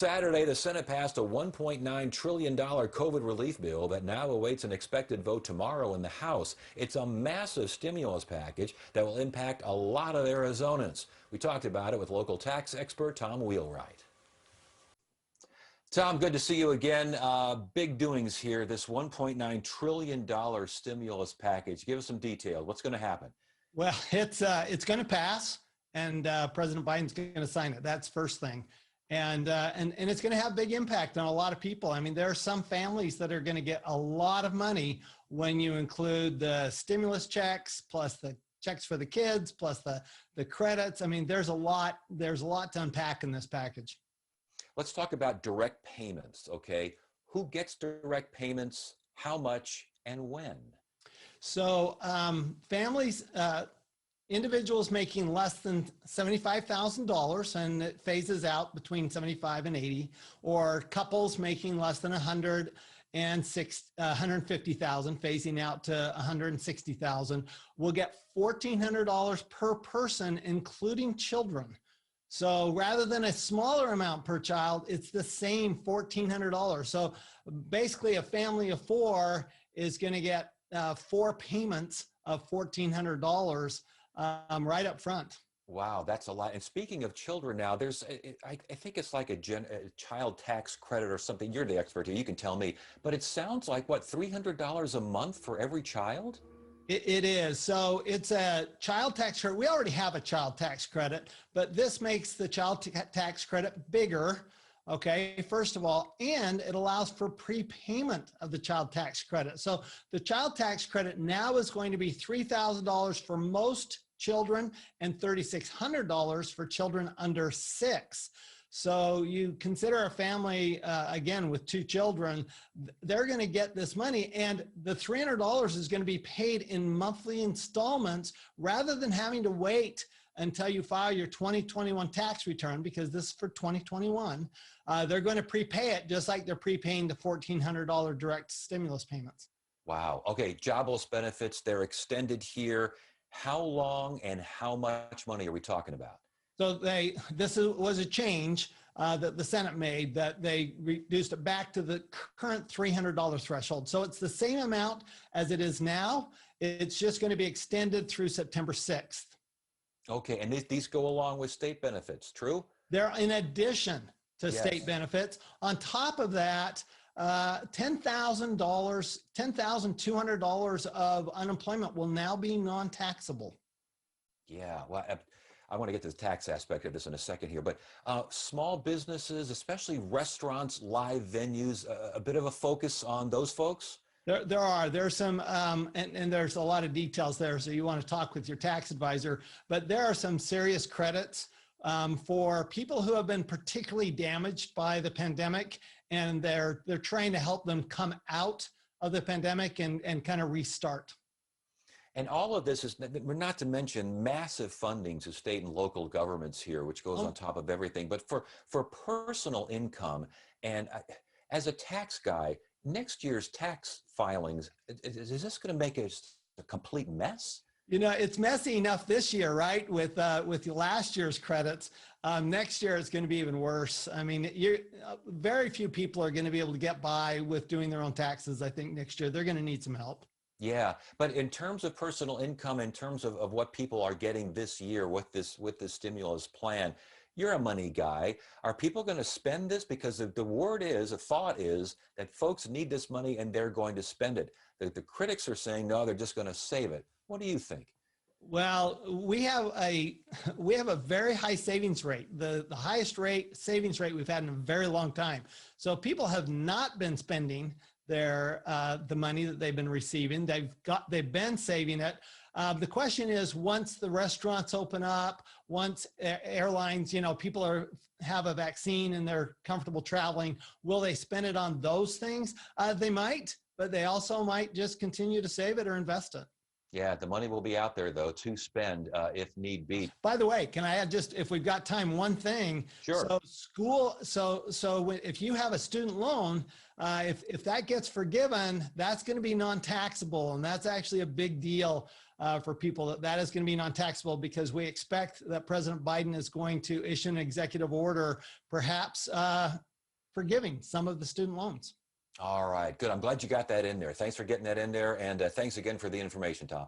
Saturday, the Senate passed a $1.9 trillion COVID relief bill that now awaits an expected vote tomorrow in the House. It's a massive stimulus package that will impact a lot of Arizonans. We talked about it with local tax expert Tom Wheelwright. Tom, good to see you again. Big doings here. This $1.9 trillion stimulus package. Give us some detail. What's going to happen? Well, it's going to pass, and President Biden's going to sign it. That's first thing. And it's going to have big impact on a lot of people. I mean, there are some families that are going to get a lot of money when you include the stimulus checks, plus the checks for the kids, plus the credits. I mean, there's a lot to unpack in this package. Let's talk about direct payments, okay? Who gets direct payments, how much, and when? So families, individuals making less than $75,000, and it phases out between 75 and 80, or couples making less than 150,000, phasing out to 160,000, will get $1,400 per person, including children. So rather than a smaller amount per child, it's the same $1,400. So basically a family of four is going to get 4 payments of $1,400 right up front. Wow, that's a lot. And speaking of children now, I think it's like a child tax credit or something. You're the expert here, you can tell me. But it sounds like, what, $300 a month for every child? It is. So it's a child tax credit. We already have a child tax credit, but this makes the child tax credit bigger. Okay, first of all, and it allows for prepayment of the child tax credit. So the child tax credit now is going to be $3,000 for most children and $3,600 for children under 6. So you consider a family, again, with 2 children, they're going to get this money, and the $300 is going to be paid in monthly installments rather than having to wait until you file your 2021 tax return, because this is for 2021. They're going to prepay it just like they're prepaying the $1,400 direct stimulus payments. Wow. Okay, jobless benefits, they're extended here. How long and how much money are we talking about? So this was a change that the Senate made, that they reduced it back to the current $300 threshold. So it's the same amount as it is now. It's just going to be extended through September 6th. Okay, and these go along with state benefits, true? They're in addition to state benefits. On top of that, $10,200 of unemployment will now be non-taxable. Yeah, well, I want to get to the tax aspect of this in a second here, but small businesses, especially restaurants, live venues, a bit of a focus on those folks? There's some, and there's a lot of details there, so you want to talk with your tax advisor, but there are some serious credits for people who have been particularly damaged by the pandemic, and they're trying to help them come out of the pandemic and kind of restart. And all of this is, we're not to mention massive funding to state and local governments here, which goes on top of everything. But for personal income, and as a tax guy, next year's tax filings, is this going to make a complete mess? You know, it's messy enough this year, right? With last year's credits. Next year it's going to be even worse. I mean, very few people are going to be able to get by with doing their own taxes. I think next year they're going to need some help. Yeah, but in terms of personal income, in terms of what people are getting this year with this stimulus plan, you're a money guy. Are people going to spend this? Because the word is, a thought is, that folks need this money and they're going to spend it. The critics are saying, no, they're just going to save it. What do you think? Well, we have a very high savings rate, the highest savings rate we've had in a very long time. So people have not been spending the money that they've been receiving. They've been saving it. The question is, once the restaurants open up, once airlines, people have a vaccine and they're comfortable traveling, will they spend it on those things? They might, but they also might just continue to save it or invest it. Yeah, the money will be out there, though, to spend if need be. By the way, can I add, just if we've got time, one thing? Sure. So if you have a student loan, if that gets forgiven, that's going to be non-taxable, and that's actually a big deal for people. That is going to be non-taxable, because we expect that President Biden is going to issue an executive order, perhaps forgiving some of the student loans. All right, good. I'm glad you got that in there. Thanks for getting that in there. And thanks again for the information, Tom.